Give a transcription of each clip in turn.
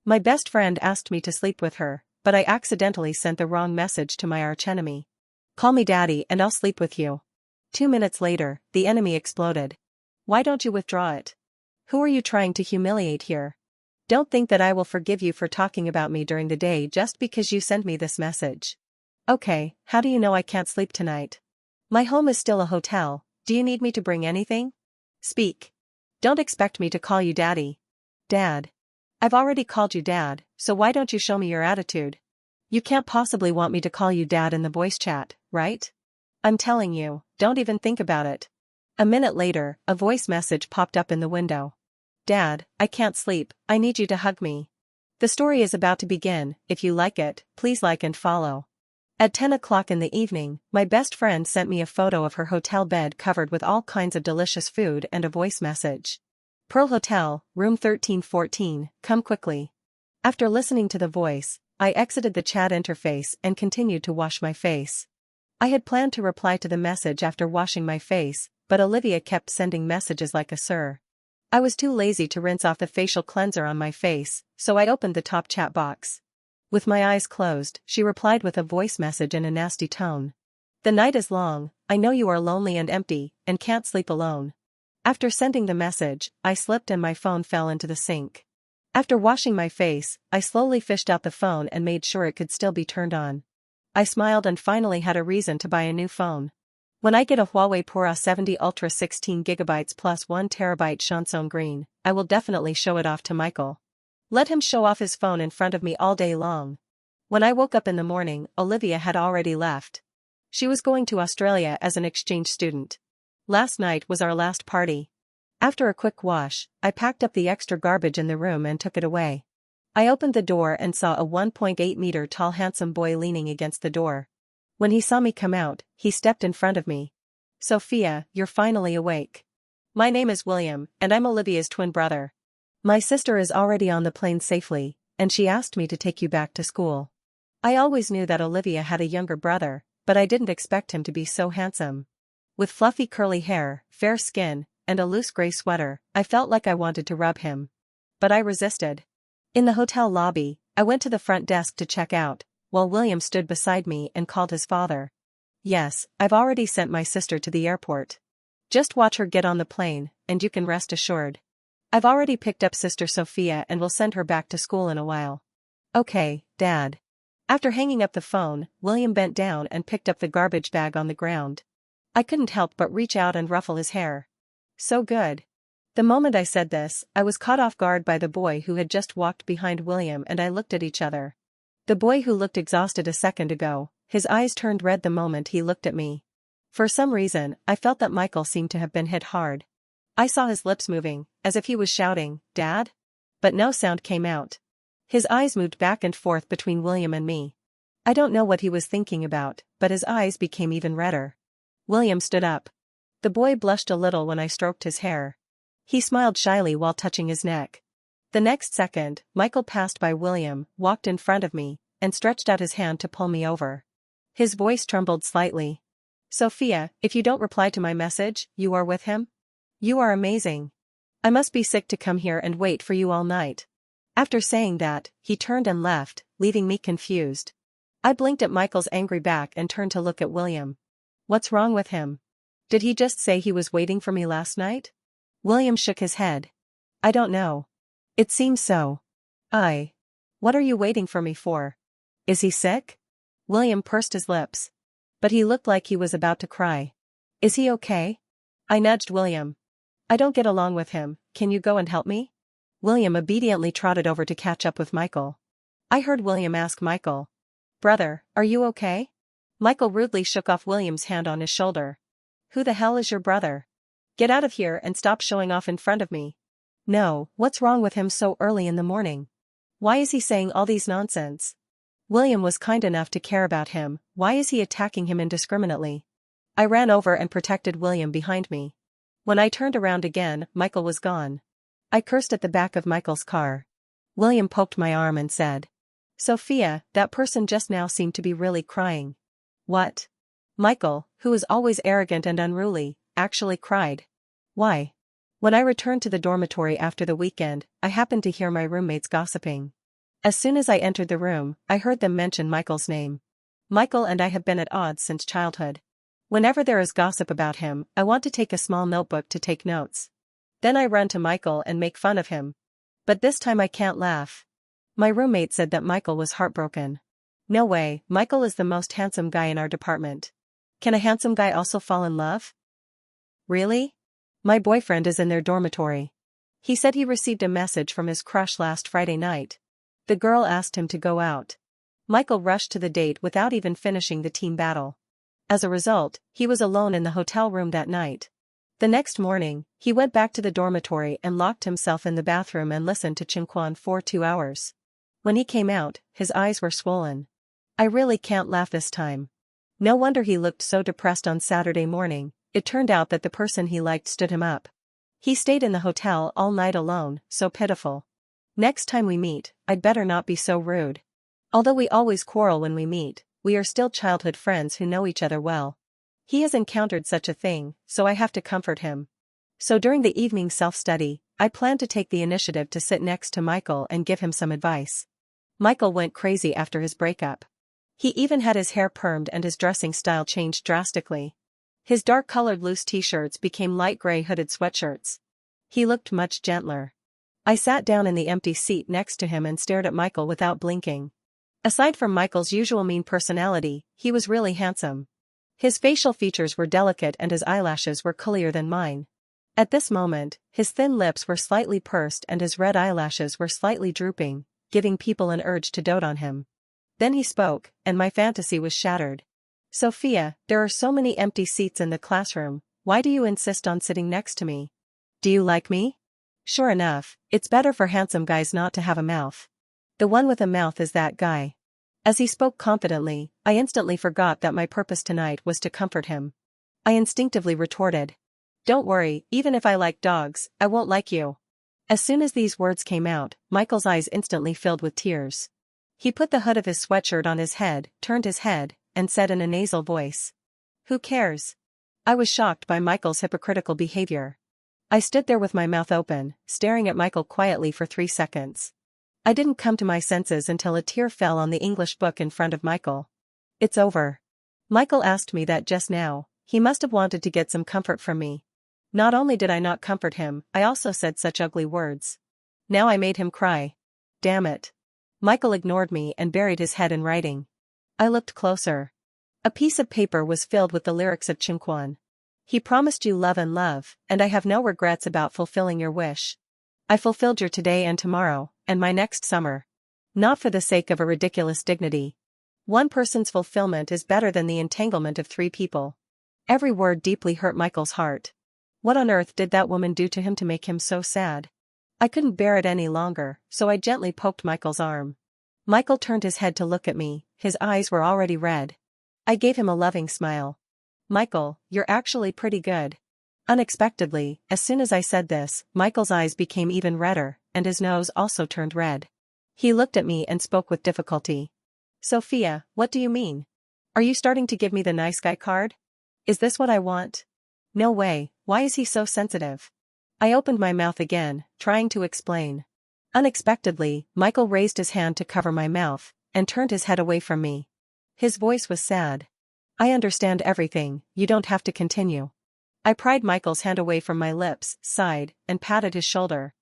My best friend asked me to sleep with her, but I accidentally sent the wrong message to my archenemy. Call me daddy and I'll sleep with you. 2 minutes later, the enemy exploded. Why don't you withdraw it? Who are you trying to humiliate here? Don't think that I will forgive you for talking about me during the day just because you sent me this message. Okay, how do you know I can't sleep tonight? My home is still a hotel, do you need me to bring anything? Speak. Don't expect me to call you daddy. Dad. I've already called you dad, so why don't you show me your attitude? You can't possibly want me to call you dad in the voice chat, right? I'm telling you, don't even think about it. A minute later, a voice message popped up in the window. Dad, I can't sleep, I need you to hug me. The story is about to begin. If you like it, please like and follow. At 10 o'clock in the evening, my best friend sent me a photo of her hotel bed covered with all kinds of delicious food and a voice message. Pearl Hotel, room 1314, come quickly. After listening to the voice, I exited the chat interface and continued to wash my face. I had planned to reply to the message after washing my face, but Olivia kept sending messages like a sir. I was too lazy to rinse off the facial cleanser on my face, so I opened the top chat box. With my eyes closed, she replied with a voice message in a nasty tone. The night is long, I know you are lonely and empty, and can't sleep alone. After sending the message, I slipped and my phone fell into the sink. After washing my face, I slowly fished out the phone and made sure it could still be turned on. I smiled and finally had a reason to buy a new phone. When I get a Huawei Pora 70 Ultra 16GB plus 1TB Chanson Green, I will definitely show it off to Michael. Let him show off his phone in front of me all day long. When I woke up in the morning, Olivia had already left. She was going to Australia as an exchange student. Last night was our last party. After a quick wash, I packed up the extra garbage in the room and took it away. I opened the door and saw a 1.8-meter tall handsome boy leaning against the door. When he saw me come out, he stepped in front of me. Sophia, you're finally awake. My name is William, and I'm Olivia's twin brother. My sister is already on the plane safely, and she asked me to take you back to school. I always knew that Olivia had a younger brother, but I didn't expect him to be so handsome. With fluffy curly hair, fair skin, and a loose gray sweater, I felt like I wanted to rub him. But I resisted. In the hotel lobby, I went to the front desk to check out, while William stood beside me and called his father. Yes, I've already sent my sister to the airport. Just watch her get on the plane, and you can rest assured. I've already picked up Sister Sophia and will send her back to school in a while. Okay, Dad. After hanging up the phone, William bent down and picked up the garbage bag on the ground. I couldn't help but reach out and ruffle his hair. So good. The moment I said this, I was caught off guard by the boy who had just walked behind William and I looked at each other. The boy who looked exhausted a second ago, his eyes turned red the moment he looked at me. For some reason, I felt that Michael seemed to have been hit hard. I saw his lips moving, as if he was shouting, "Dad?" But no sound came out. His eyes moved back and forth between William and me. I don't know what he was thinking about, but his eyes became even redder. William stood up. The boy blushed a little when I stroked his hair. He smiled shyly while touching his neck. The next second, Michael passed by William, walked in front of me, and stretched out his hand to pull me over. His voice trembled slightly. Sophia, if you don't reply to my message, you are with him? You are amazing. I must be sick to come here and wait for you all night. After saying that, he turned and left, leaving me confused. I blinked at Michael's angry back and turned to look at William. What's wrong with him? Did he just say he was waiting for me last night? William shook his head. I don't know. It seems so. What are you waiting for me for? Is he sick? William pursed his lips. But he looked like he was about to cry. Is he okay? I nudged William. I don't get along with him, can you go and help me? William obediently trotted over to catch up with Michael. I heard William ask Michael. Brother, are you okay? Michael rudely shook off William's hand on his shoulder. Who the hell is your brother? Get out of here and stop showing off in front of me. No, what's wrong with him so early in the morning? Why is he saying all these nonsense? William was kind enough to care about him, why is he attacking him indiscriminately? I ran over and protected William behind me. When I turned around again, Michael was gone. I cursed at the back of Michael's car. William poked my arm and said, Sophia, that person just now seemed to be really crying. What? Michael, who is always arrogant and unruly, actually cried. Why? When I returned to the dormitory after the weekend, I happened to hear my roommates gossiping. As soon as I entered the room, I heard them mention Michael's name. Michael and I have been at odds since childhood. Whenever there is gossip about him, I want to take a small notebook to take notes. Then I run to Michael and make fun of him. But this time I can't laugh. My roommate said that Michael was heartbroken. No way, Michael is the most handsome guy in our department. Can a handsome guy also fall in love? Really? My boyfriend is in their dormitory. He said he received a message from his crush last Friday night. The girl asked him to go out. Michael rushed to the date without even finishing the team battle. As a result, he was alone in the hotel room that night. The next morning, he went back to the dormitory and locked himself in the bathroom and listened to Chinquan for 2 hours. When he came out, his eyes were swollen. I really can't laugh this time. No wonder he looked so depressed on Saturday morning. It turned out that the person he liked stood him up. He stayed in the hotel all night alone, so pitiful. Next time we meet, I'd better not be so rude. Although we always quarrel when we meet, we are still childhood friends who know each other well. He has encountered such a thing, so I have to comfort him. So during the evening self-study, I plan to take the initiative to sit next to Michael and give him some advice. Michael went crazy after his breakup. He even had his hair permed and his dressing style changed drastically. His dark-colored loose t-shirts became light gray hooded sweatshirts. He looked much gentler. I sat down in the empty seat next to him and stared at Michael without blinking. Aside from Michael's usual mean personality, he was really handsome. His facial features were delicate and his eyelashes were curlier than mine. At this moment, his thin lips were slightly pursed and his red eyelashes were slightly drooping, giving people an urge to dote on him. Then he spoke, and my fantasy was shattered. Sophia, there are so many empty seats in the classroom, why do you insist on sitting next to me? Do you like me? Sure enough, it's better for handsome guys not to have a mouth. The one with a mouth is that guy. As he spoke confidently, I instantly forgot that my purpose tonight was to comfort him. I instinctively retorted. Don't worry, even if I like dogs, I won't like you. As soon as these words came out, Michael's eyes instantly filled with tears. He put the hood of his sweatshirt on his head, turned his head, and said in a nasal voice. Who cares? I was shocked by Michael's hypocritical behavior. I stood there with my mouth open, staring at Michael quietly for 3 seconds. I didn't come to my senses until a tear fell on the English book in front of Michael. It's over. Michael asked me that just now. He must have wanted to get some comfort from me. Not only did I not comfort him, I also said such ugly words. Now I made him cry. Damn it. Michael ignored me and buried his head in writing. I looked closer. A piece of paper was filled with the lyrics of Chinquan. He promised you love, and I have no regrets about fulfilling your wish. I fulfilled your today and tomorrow, and my next summer. Not for the sake of a ridiculous dignity. One person's fulfillment is better than the entanglement of 3 people. Every word deeply hurt Michael's heart. What on earth did that woman do to him to make him so sad? I couldn't bear it any longer, so I gently poked Michael's arm. Michael turned his head to look at me, his eyes were already red. I gave him a loving smile. Michael, you're actually pretty good. Unexpectedly, as soon as I said this, Michael's eyes became even redder, and his nose also turned red. He looked at me and spoke with difficulty. Sophia, what do you mean? Are you starting to give me the nice guy card? Is this what I want? No way, why is he so sensitive? I opened my mouth again, trying to explain. Unexpectedly, Michael raised his hand to cover my mouth, and turned his head away from me. His voice was sad. I understand everything, you don't have to continue. I pried Michael's hand away from my lips, sighed, and patted his shoulder.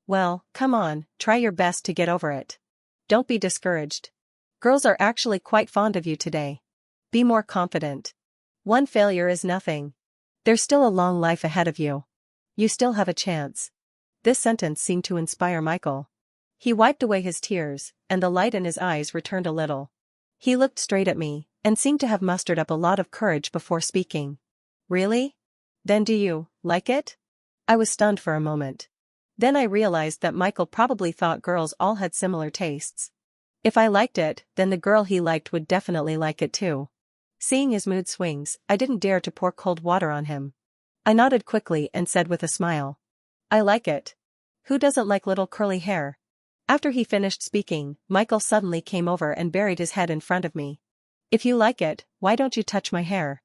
Well, come on, try your best to get over it. Don't be discouraged. Girls are actually quite fond of you today. Be more confident. One failure is nothing. There's still a long life ahead of you. You still have a chance. This sentence seemed to inspire Michael. He wiped away his tears, and the light in his eyes returned a little. He looked straight at me, and seemed to have mustered up a lot of courage before speaking. Really? Then do you like it? I was stunned for a moment. Then I realized that Michael probably thought girls all had similar tastes. If I liked it, then the girl he liked would definitely like it too. Seeing his mood swings, I didn't dare to pour cold water on him. I nodded quickly and said with a smile. I like it. Who doesn't like little curly hair? After he finished speaking, Michael suddenly came over and buried his head in front of me. If you like it, why don't you touch my hair?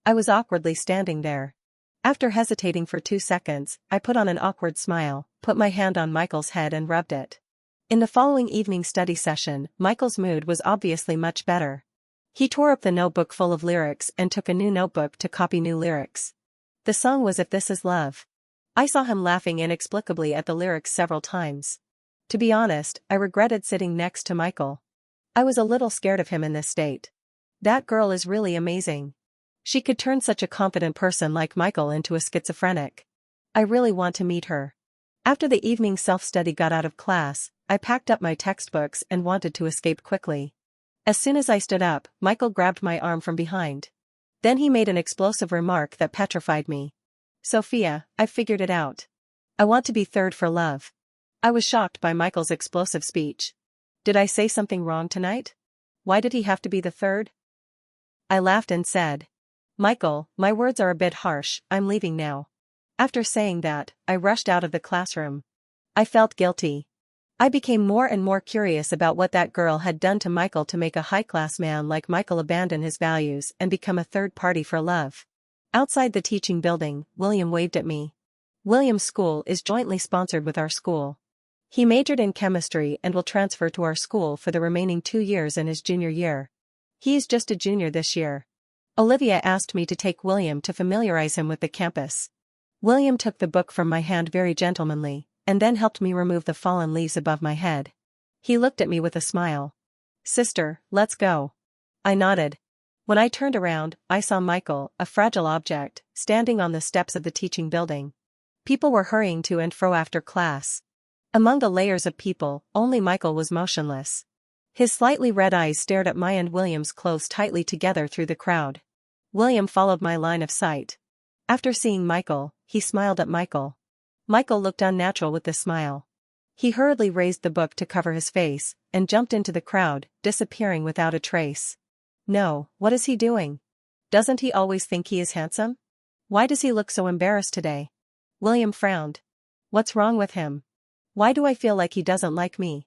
I was awkwardly standing there. After hesitating for 2 seconds, I put on an awkward smile, put my hand on Michael's head and rubbed it. In the following evening study session, Michael's mood was obviously much better. He tore up the notebook full of lyrics and took a new notebook to copy new lyrics. The song was If This Is Love. I saw him laughing inexplicably at the lyrics several times. To be honest, I regretted sitting next to Michael. I was a little scared of him in this state. That girl is really amazing. She could turn such a confident person like Michael into a schizophrenic. I really want to meet her. After the evening self-study got out of class, I packed up my textbooks and wanted to escape quickly. As soon as I stood up, Michael grabbed my arm from behind. Then he made an explosive remark that petrified me. Sophia, I've figured it out. I want to be third for love. I was shocked by Michael's explosive speech. Did I say something wrong tonight? Why did he have to be the third? I laughed and said, Michael, my words are a bit harsh, I'm leaving now. After saying that, I rushed out of the classroom. I felt guilty. I became more and more curious about what that girl had done to Michael to make a high-class man like Michael abandon his values and become a third party for love. Outside the teaching building, William waved at me. William's school is jointly sponsored with our school. He majored in chemistry and will transfer to our school for the remaining 2 years in his junior year. He is just a junior this year. Olivia asked me to take William to familiarize him with the campus. William took the book from my hand very gentlemanly, and then helped me remove the fallen leaves above my head. He looked at me with a smile. Sister, let's go. I nodded. When I turned around, I saw Michael, a fragile object, standing on the steps of the teaching building. People were hurrying to and fro after class. Among the layers of people, only Michael was motionless. His slightly red eyes stared at my and William's close tightly together through the crowd. William followed my line of sight. After seeing Michael, he smiled at Michael. Michael looked unnatural with the smile. He hurriedly raised the book to cover his face, and jumped into the crowd, disappearing without a trace. No, what is he doing? Doesn't he always think he is handsome? Why does he look so embarrassed today? William frowned. What's wrong with him? Why do I feel like he doesn't like me?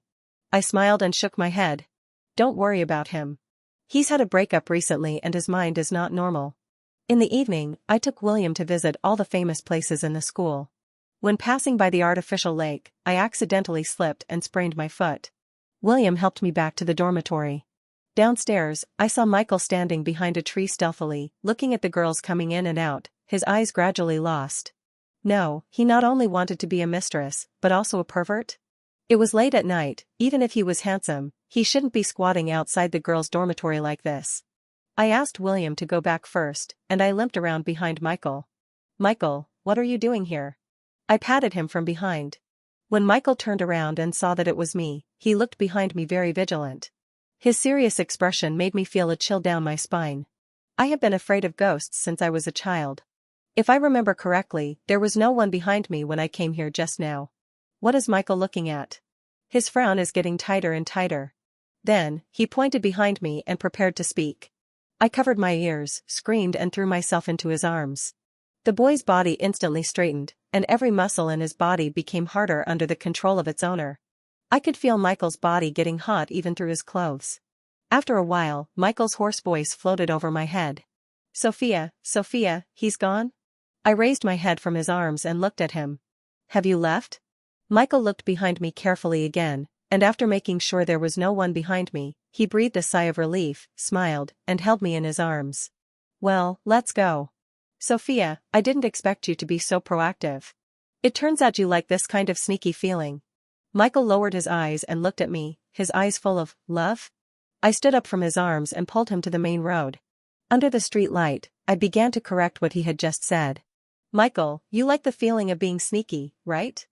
I smiled and shook my head. Don't worry about him. He's had a breakup recently and his mind is not normal. In the evening, I took William to visit all the famous places in the school. When passing by the artificial lake, I accidentally slipped and sprained my foot. William helped me back to the dormitory. Downstairs, I saw Michael standing behind a tree stealthily, looking at the girls coming in and out, his eyes gradually lost. No, he not only wanted to be a mistress, but also a pervert? It was late at night, even if he was handsome, he shouldn't be squatting outside the girls' dormitory like this. I asked William to go back first, and I limped around behind Michael. Michael, what are you doing here? I patted him from behind. When Michael turned around and saw that it was me, he looked behind me very vigilant. His serious expression made me feel a chill down my spine. I have been afraid of ghosts since I was a child. If I remember correctly, there was no one behind me when I came here just now. What is Michael looking at? His frown is getting tighter and tighter. Then, he pointed behind me and prepared to speak. I covered my ears, screamed and threw myself into his arms. The boy's body instantly straightened, and every muscle in his body became harder under the control of its owner. I could feel Michael's body getting hot even through his clothes. After a while, Michael's hoarse voice floated over my head. Sophia, Sophia, he's gone? I raised my head from his arms and looked at him. Have you left? Michael looked behind me carefully again, and after making sure there was no one behind me, he breathed a sigh of relief, smiled, and held me in his arms. Well, let's go. Sophia, I didn't expect you to be so proactive. It turns out you like this kind of sneaky feeling. Michael lowered his eyes and looked at me, his eyes full of love. I stood up from his arms and pulled him to the main road. Under the street light, I began to correct what he had just said. Michael, you like the feeling of being sneaky, right?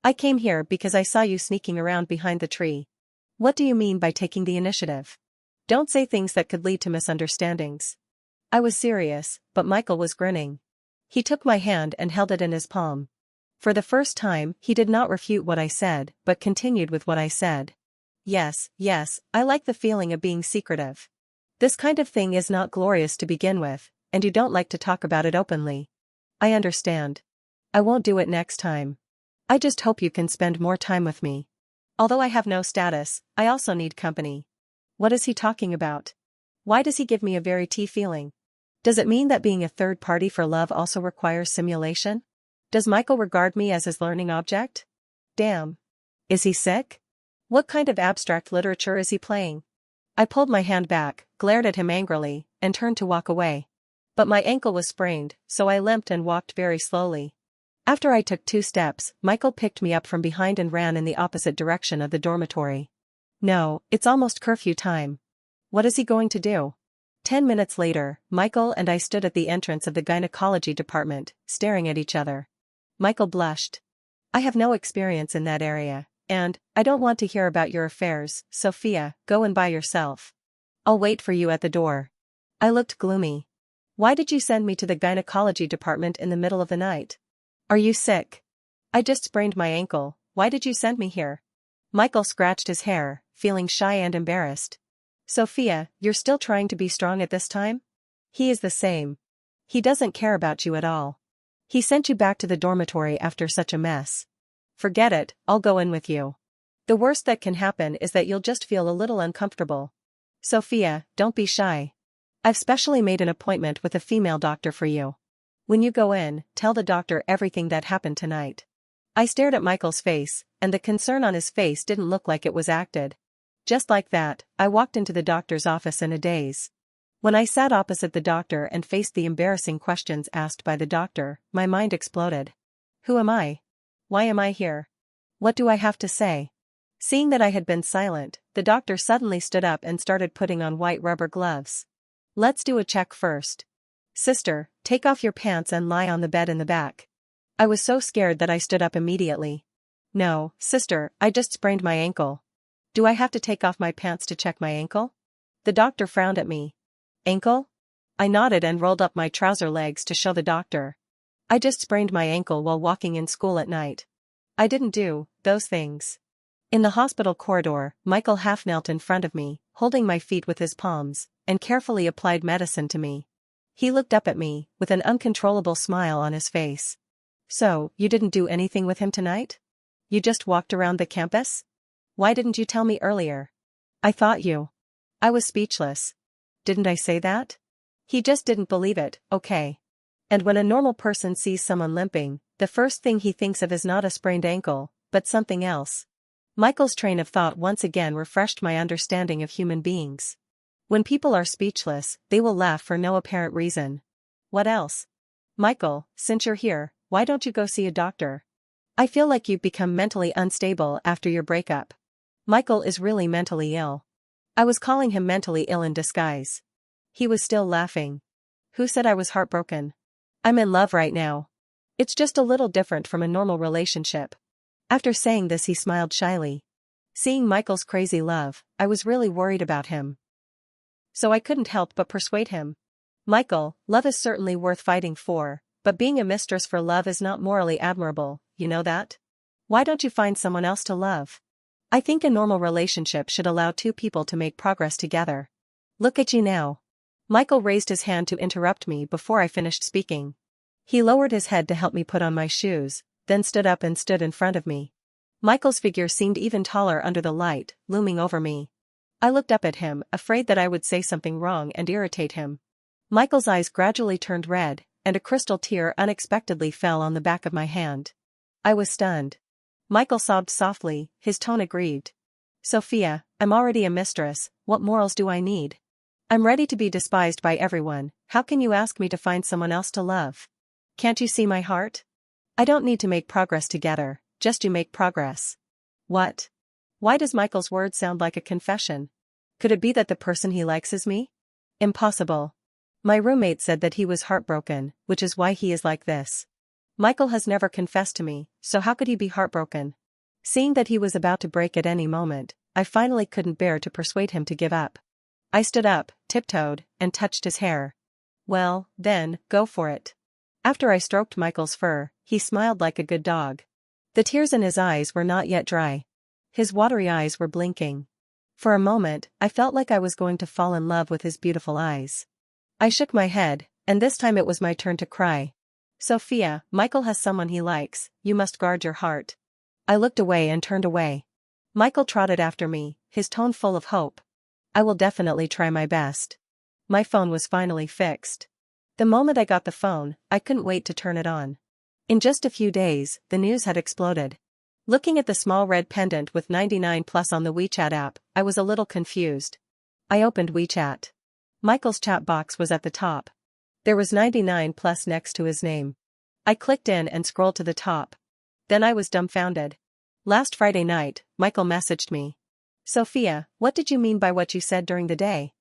I came here because I saw you sneaking around behind the tree. What do you mean by taking the initiative? Don't say things that could lead to misunderstandings. I was serious, but Michael was grinning. He took my hand and held it in his palm. For the first time, he did not refute what I said, but continued with what I said. Yes, I like the feeling of being secretive. This kind of thing is not glorious to begin with, and you don't like to talk about it openly. I understand. I won't do it next time. I just hope you can spend more time with me. Although I have no status, I also need company. What is he talking about? Why does he give me a very tea feeling? Does it mean that being a third party for love also requires simulation? Does Michael regard me as his learning object? Damn. Is he sick? What kind of abstract literature is he playing? I pulled my hand back, glared at him angrily, and turned to walk away. But my ankle was sprained, so I limped and walked very slowly. After I took 2 steps, Michael picked me up from behind and ran in the opposite direction of the dormitory. No, it's almost curfew time. What is he going to do? 10 minutes later, Michael and I stood at the entrance of the gynecology department, staring at each other. Michael blushed. I have no experience in that area, and I don't want to hear about your affairs, Sophia, go and buy yourself. I'll wait for you at the door. I looked gloomy. Why did you send me to the gynecology department in the middle of the night? Are you sick? I just sprained my ankle, why did you send me here? Michael scratched his hair, feeling shy and embarrassed. Sophia, you're still trying to be strong at this time? He is the same. He doesn't care about you at all. He sent you back to the dormitory after such a mess. Forget it, I'll go in with you. The worst that can happen is that you'll just feel a little uncomfortable. Sophia, don't be shy. I've specially made an appointment with a female doctor for you. When you go in, tell the doctor everything that happened tonight. I stared at Michael's face, and the concern on his face didn't look like it was acted. Just like that, I walked into the doctor's office in a daze. When I sat opposite the doctor and faced the embarrassing questions asked by the doctor, my mind exploded. Who am I? Why am I here? What do I have to say? Seeing that I had been silent, the doctor suddenly stood up and started putting on white rubber gloves. Let's do a check first. Sister, take off your pants and lie on the bed in the back. I was so scared that I stood up immediately. No, sister, I just sprained my ankle. Do I have to take off my pants to check my ankle? The doctor frowned at me. Ankle? I nodded and rolled up my trouser legs to show the doctor. I just sprained my ankle while walking in school at night. I didn't do those things. In the hospital corridor, Michael half knelt in front of me, holding my feet with his palms, and carefully applied medicine to me. He looked up at me, with an uncontrollable smile on his face. So, you didn't do anything with him tonight? You just walked around the campus? Why didn't you tell me earlier? I thought you. I was speechless. Didn't I say that? He just didn't believe it, okay. And when a normal person sees someone limping, the first thing he thinks of is not a sprained ankle, but something else. Michael's train of thought once again refreshed my understanding of human beings. When people are speechless, they will laugh for no apparent reason. What else? Michael, since you're here, why don't you go see a doctor? I feel like you've become mentally unstable after your breakup. Michael is really mentally ill. I was calling him mentally ill in disguise. He was still laughing. Who said I was heartbroken? I'm in love right now. It's just a little different from a normal relationship. After saying this, he smiled shyly. Seeing Michael's crazy love, I was really worried about him. So I couldn't help but persuade him. Michael, love is certainly worth fighting for, but being a mistress for love is not morally admirable, you know that? Why don't you find someone else to love? I think a normal relationship should allow 2 people to make progress together. Look at you now. Michael raised his hand to interrupt me before I finished speaking. He lowered his head to help me put on my shoes, then stood up and stood in front of me. Michael's figure seemed even taller under the light, looming over me. I looked up at him, afraid that I would say something wrong and irritate him. Michael's eyes gradually turned red, and a crystal tear unexpectedly fell on the back of my hand. I was stunned. Michael sobbed softly, his tone aggrieved. Sophia, I'm already a mistress, what morals do I need? I'm ready to be despised by everyone, how can you ask me to find someone else to love? Can't you see my heart? I don't need to make progress together, just you make progress. What? Why does Michael's words sound like a confession? Could it be that the person he likes is me? Impossible. My roommate said that he was heartbroken, which is why he is like this. Michael has never confessed to me, so how could he be heartbroken? Seeing that he was about to break at any moment, I finally couldn't bear to persuade him to give up. I stood up, tiptoed, and touched his hair. Well, then, go for it. After I stroked Michael's fur, he smiled like a good dog. The tears in his eyes were not yet dry. His watery eyes were blinking. For a moment, I felt like I was going to fall in love with his beautiful eyes. I shook my head, and this time it was my turn to cry. Sophia, Michael has someone he likes, you must guard your heart. I looked away and turned away. Michael trotted after me, his tone full of hope. I will definitely try my best. My phone was finally fixed. The moment I got the phone, I couldn't wait to turn it on. In just a few days, the news had exploded. Looking at the small red pendant with 99 plus on the WeChat app, I was a little confused. I opened WeChat. Michael's chat box was at the top. There was 99 plus next to his name. I clicked in and scrolled to the top. Then I was dumbfounded. Last Friday night, Michael messaged me. Sophia, what did you mean by what you said during the day?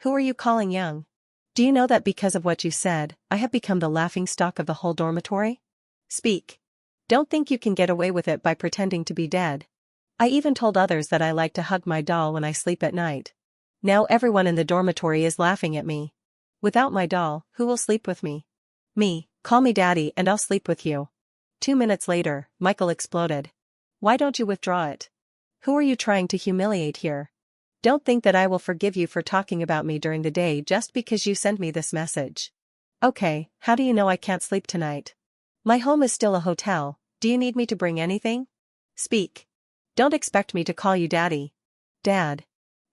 Who are you calling young? Do you know that because of what you said, I have become the laughingstock of the whole dormitory? Speak. Don't think you can get away with it by pretending to be dead. I even told others that I like to hug my doll when I sleep at night. Now everyone in the dormitory is laughing at me. Without my doll, who will sleep with me? Me, call me daddy and I'll sleep with you. 2 minutes later, Michael exploded. Why don't you withdraw it? Who are you trying to humiliate here? Don't think that I will forgive you for talking about me during the day just because you sent me this message. Okay, how do you know I can't sleep tonight? My home is still a hotel, do you need me to bring anything? Speak. Don't expect me to call you daddy. Dad.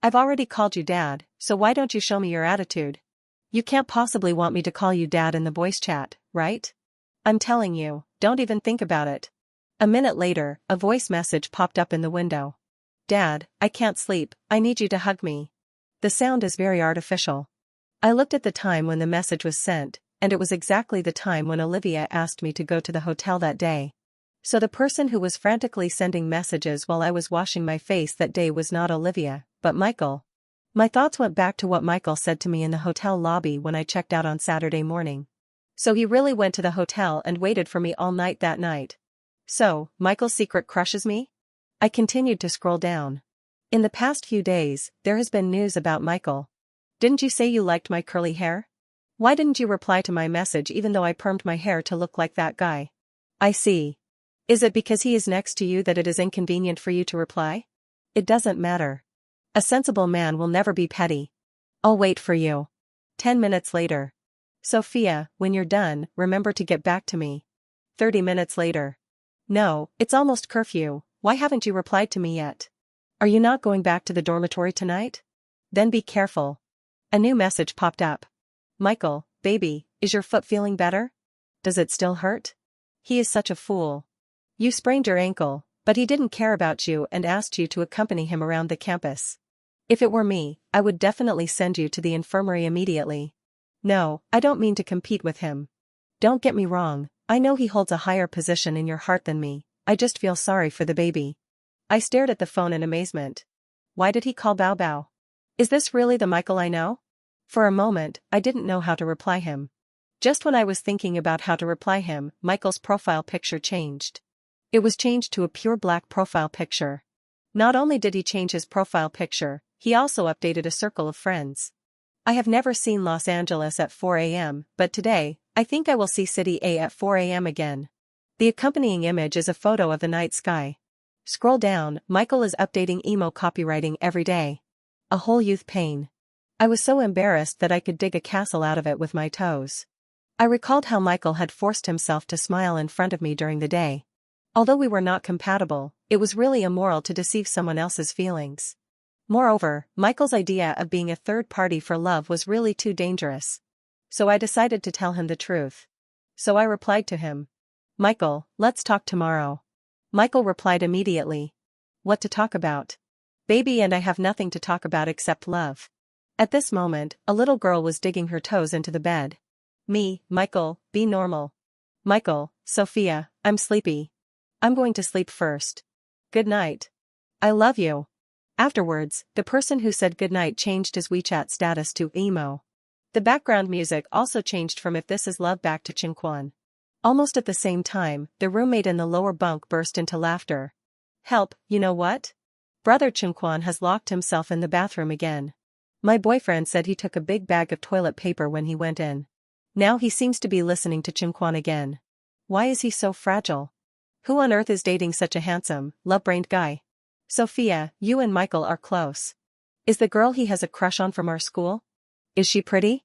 I've already called you dad, so why don't you show me your attitude? You can't possibly want me to call you dad in the voice chat, right? I'm telling you, don't even think about it. A minute later, a voice message popped up in the window. Dad, I can't sleep, I need you to hug me. The sound is very artificial. I looked at the time when the message was sent, and it was exactly the time when Olivia asked me to go to the hotel that day. So the person who was frantically sending messages while I was washing my face that day was not Olivia, but Michael. My thoughts went back to what Michael said to me in the hotel lobby when I checked out on Saturday morning. So he really went to the hotel and waited for me all night that night. So, Michael's secret crushes me? I continued to scroll down. In the past few days, there has been news about Michael. Didn't you say you liked my curly hair? Why didn't you reply to my message even though I permed my hair to look like that guy? I see. Is it because he is next to you that it is inconvenient for you to reply? It doesn't matter. A sensible man will never be petty. I'll wait for you. 10 minutes later. Sophia, when you're done, remember to get back to me. 30 minutes later. No, it's almost curfew, why haven't you replied to me yet? Are you not going back to the dormitory tonight? Then be careful. A new message popped up. Michael, baby, is your foot feeling better? Does it still hurt? He is such a fool. You sprained your ankle, but he didn't care about you and asked you to accompany him around the campus. If it were me, I would definitely send you to the infirmary immediately. No, I don't mean to compete with him. Don't get me wrong, I know he holds a higher position in your heart than me, I just feel sorry for the baby. I stared at the phone in amazement. Why did he call Bao Bao? Is this really the Michael I know? For a moment, I didn't know how to reply him. Just when I was thinking about how to reply him, Michael's profile picture changed. It was changed to a pure black profile picture. Not only did he change his profile picture, he also updated a circle of friends. I have never seen Los Angeles at 4 a.m., but today, I think I will see City A at 4 a.m. again. The accompanying image is a photo of the night sky. Scroll down, Michael is updating emo copywriting every day. A whole youth pain. I was so embarrassed that I could dig a castle out of it with my toes. I recalled how Michael had forced himself to smile in front of me during the day. Although we were not compatible, it was really immoral to deceive someone else's feelings. Moreover, Michael's idea of being a third party for love was really too dangerous. So I decided to tell him the truth. So I replied to him. Michael, let's talk tomorrow. Michael replied immediately. What to talk about? Baby and I have nothing to talk about except love. At this moment, a little girl was digging her toes into the bed. Me, Michael, be normal. Michael, Sophia, I'm sleepy. I'm going to sleep first. Good night. I love you. Afterwards, the person who said goodnight changed his WeChat status to emo. The background music also changed from If This Is Love back to Chinquan. Almost at the same time, the roommate in the lower bunk burst into laughter. Help, you know what? Brother Chinquan has locked himself in the bathroom again. My boyfriend said he took a big bag of toilet paper when he went in. Now he seems to be listening to Chinquan again. Why is he so fragile? Who on earth is dating such a handsome, love-brained guy? Sophia, you and Michael are close. Is the girl he has a crush on from our school? Is she pretty?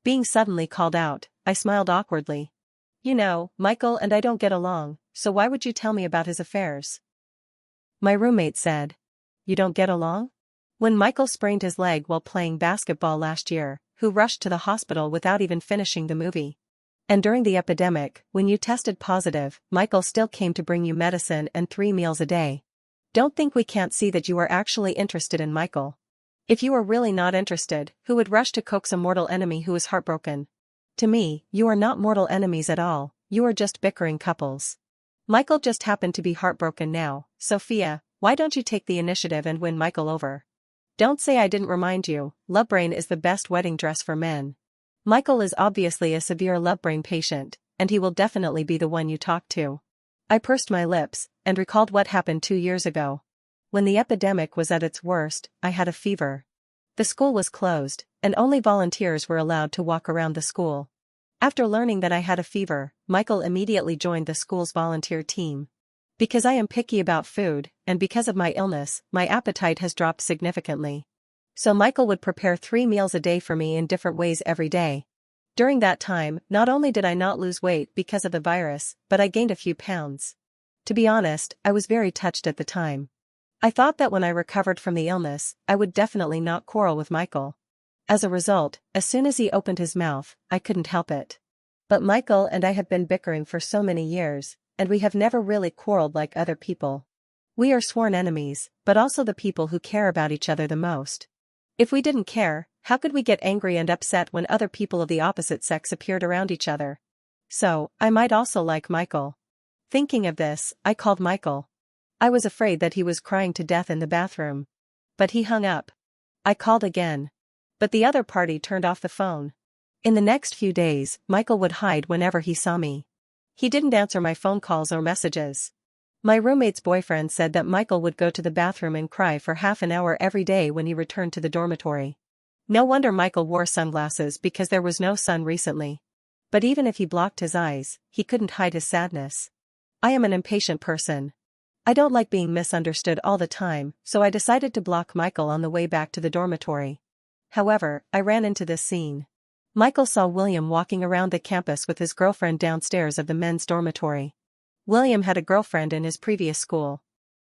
Being suddenly called out, I smiled awkwardly. You know, Michael and I don't get along, so why would you tell me about his affairs? My roommate said. You don't get along? When Michael sprained his leg while playing basketball last year, who rushed to the hospital without even finishing the movie? And during the epidemic, when you tested positive, Michael still came to bring you medicine and 3 meals a day. Don't think we can't see that you are actually interested in Michael. If you are really not interested, who would rush to coax a mortal enemy who is heartbroken? To me, you are not mortal enemies at all, you are just bickering couples. Michael just happened to be heartbroken now. Sophia, why don't you take the initiative and win Michael over? Don't say I didn't remind you, love brain is the best wedding dress for men. Michael is obviously a severe love brain patient, and he will definitely be the one you talk to. I pursed my lips, and recalled what happened 2 years ago. When the epidemic was at its worst, I had a fever. The school was closed, and only volunteers were allowed to walk around the school. After learning that I had a fever, Michael immediately joined the school's volunteer team. Because I am picky about food, and because of my illness, my appetite has dropped significantly. So Michael would prepare 3 meals a day for me in different ways every day. During that time, not only did I not lose weight because of the virus, but I gained a few pounds. To be honest, I was very touched at the time. I thought that when I recovered from the illness, I would definitely not quarrel with Michael. As a result, as soon as he opened his mouth, I couldn't help it. But Michael and I have been bickering for so many years, and we have never really quarreled like other people. We are sworn enemies, but also the people who care about each other the most. If we didn't care, how could we get angry and upset when other people of the opposite sex appeared around each other? So, I might also like Michael. Thinking of this, I called Michael. I was afraid that he was crying to death in the bathroom. But he hung up. I called again. But the other party turned off the phone. In the next few days, Michael would hide whenever he saw me. He didn't answer my phone calls or messages. My roommate's boyfriend said that Michael would go to the bathroom and cry for half an hour every day when he returned to the dormitory. No wonder Michael wore sunglasses because there was no sun recently. But even if he blocked his eyes, he couldn't hide his sadness. I am an impatient person. I don't like being misunderstood all the time, so I decided to block Michael on the way back to the dormitory. However, I ran into this scene. Michael saw William walking around the campus with his girlfriend downstairs of the men's dormitory. William had a girlfriend in his previous school.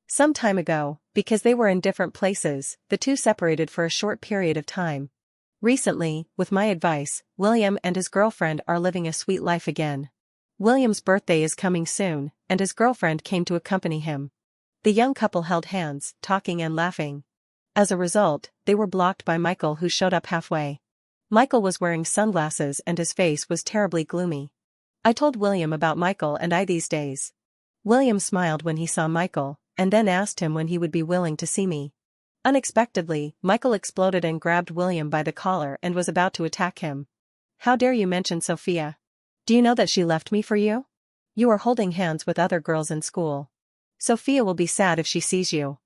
Some time ago, because they were in different places, the two separated for a short period of time. Recently, with my advice, William and his girlfriend are living a sweet life again. William's birthday is coming soon, and his girlfriend came to accompany him. The young couple held hands, talking and laughing. As a result, they were blocked by Michael, who showed up halfway. Michael was wearing sunglasses and his face was terribly gloomy. I told William about Michael and I these days. William smiled when he saw Michael, and then asked him when he would be willing to see me. Unexpectedly, Michael exploded and grabbed William by the collar and was about to attack him. How dare you mention Sophia? Do you know that she left me for you? You are holding hands with other girls in school. Sophia will be sad if she sees you.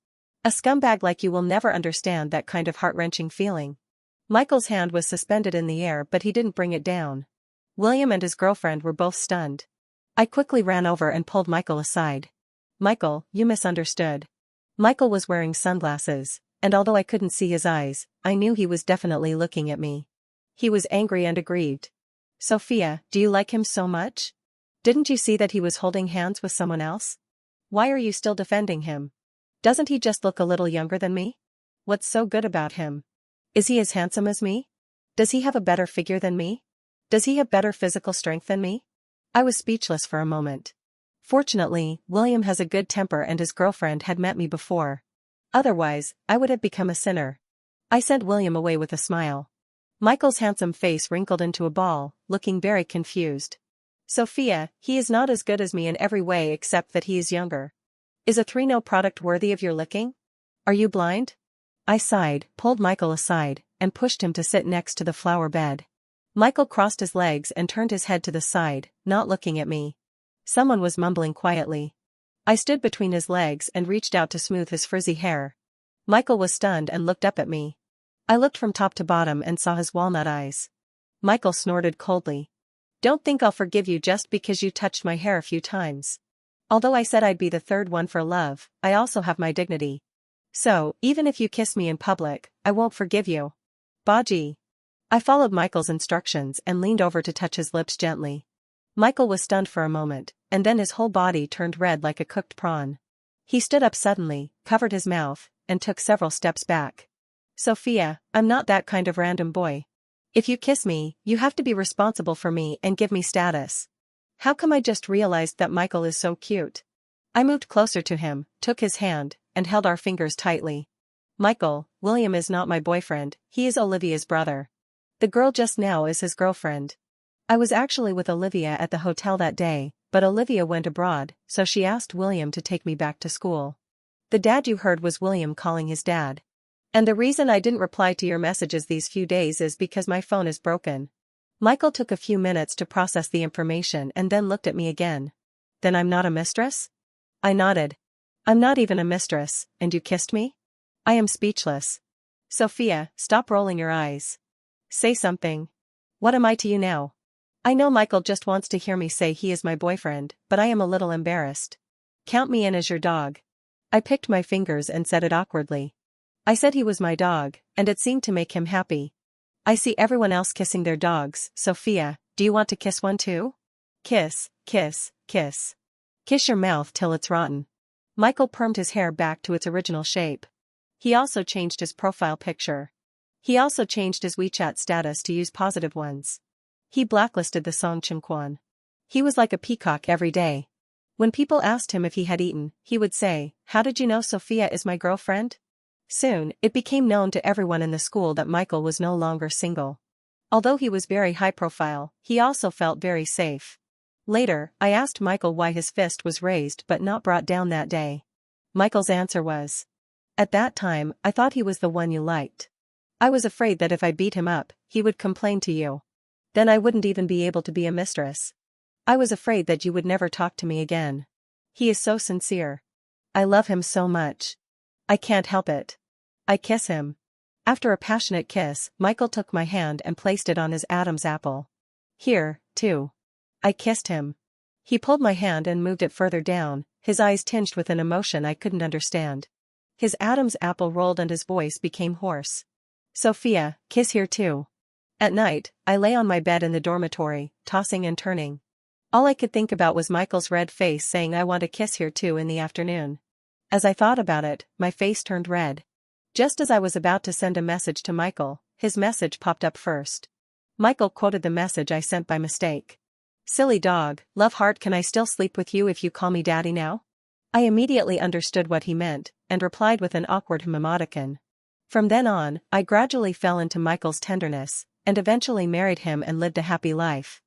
A scumbag like you will never understand that kind of heart-wrenching feeling. Michael's hand was suspended in the air, but he didn't bring it down. William and his girlfriend were both stunned. I quickly ran over and pulled Michael aside. Michael, you misunderstood. Michael was wearing sunglasses, and although I couldn't see his eyes, I knew he was definitely looking at me. He was angry and aggrieved. Sophia, do you like him so much? Didn't you see that he was holding hands with someone else? Why are you still defending him? Doesn't he just look a little younger than me? What's so good about him? Is he as handsome as me? Does he have a better figure than me? Does he have better physical strength than me? I was speechless for a moment. Fortunately, William has a good temper and his girlfriend had met me before. Otherwise, I would have become a sinner. I sent William away with a smile. Michael's handsome face wrinkled into a ball, looking very confused. Sophia, he is not as good as me in every way except that he is younger. Is a 3-No product worthy of your licking? Are you blind? I sighed, pulled Michael aside, and pushed him to sit next to the flower bed. Michael crossed his legs and turned his head to the side, not looking at me. Someone was mumbling quietly. I stood between his legs and reached out to smooth his frizzy hair. Michael was stunned and looked up at me. I looked from top to bottom and saw his walnut eyes. Michael snorted coldly. Don't think I'll forgive you just because you touched my hair a few times. Although I said I'd be the third one for love, I also have my dignity. So, even if you kiss me in public, I won't forgive you. Baji. I followed Michael's instructions and leaned over to touch his lips gently. Michael was stunned for a moment, and then his whole body turned red like a cooked prawn. He stood up suddenly, covered his mouth, and took several steps back. Sophia, I'm not that kind of random boy. If you kiss me, you have to be responsible for me and give me status. How come I just realized that Michael is so cute? I moved closer to him, took his hand, and held our fingers tightly. Michael, William is not my boyfriend, he is Olivia's brother. The girl just now is his girlfriend. I was actually with Olivia at the hotel that day, but Olivia went abroad, so she asked William to take me back to school. The dad you heard was William calling his dad. And the reason I didn't reply to your messages these few days is because my phone is broken. Michael took a few minutes to process the information and then looked at me again. Then I'm not a mistress? I nodded. I'm not even a mistress, and you kissed me? I am speechless. Sophia, stop rolling your eyes. Say something. What am I to you now? I know Michael just wants to hear me say he is my boyfriend, but I am a little embarrassed. Count me in as your dog. I picked my fingers and said it awkwardly. I said he was my dog, and it seemed to make him happy. I see everyone else kissing their dogs. Sophia, do you want to kiss one too? Kiss, kiss, kiss. Kiss your mouth till it's rotten. Michael permed his hair back to its original shape. He also changed his profile picture. He also changed his WeChat status to use positive ones. He blacklisted the song Chimquan. He was like a peacock every day. When people asked him if he had eaten, he would say, "How did you know Sophia is my girlfriend?" Soon, it became known to everyone in the school that Michael was no longer single. Although he was very high profile, he also felt very safe. Later, I asked Michael why his fist was raised but not brought down that day. Michael's answer was, "At that time, I thought he was the one you liked. I was afraid that if I beat him up, he would complain to you. Then I wouldn't even be able to be a mistress. I was afraid that you would never talk to me again. He is so sincere. I love him so much. I can't help it. I kiss him." After a passionate kiss, Michael took my hand and placed it on his Adam's apple. Here, too. I kissed him. He pulled my hand and moved it further down, his eyes tinged with an emotion I couldn't understand. His Adam's apple rolled and his voice became hoarse. Sophia, kiss here too. At night, I lay on my bed in the dormitory, tossing and turning. All I could think about was Michael's red face saying I want a kiss here too in the afternoon. As I thought about it, my face turned red. Just as I was about to send a message to Michael, his message popped up first. Michael quoted the message I sent by mistake. "Silly dog, love heart, can I still sleep with you if you call me daddy now?" I immediately understood what he meant, and replied with an awkward emoticon. From then on, I gradually fell into Michael's tenderness, and eventually married him and lived a happy life.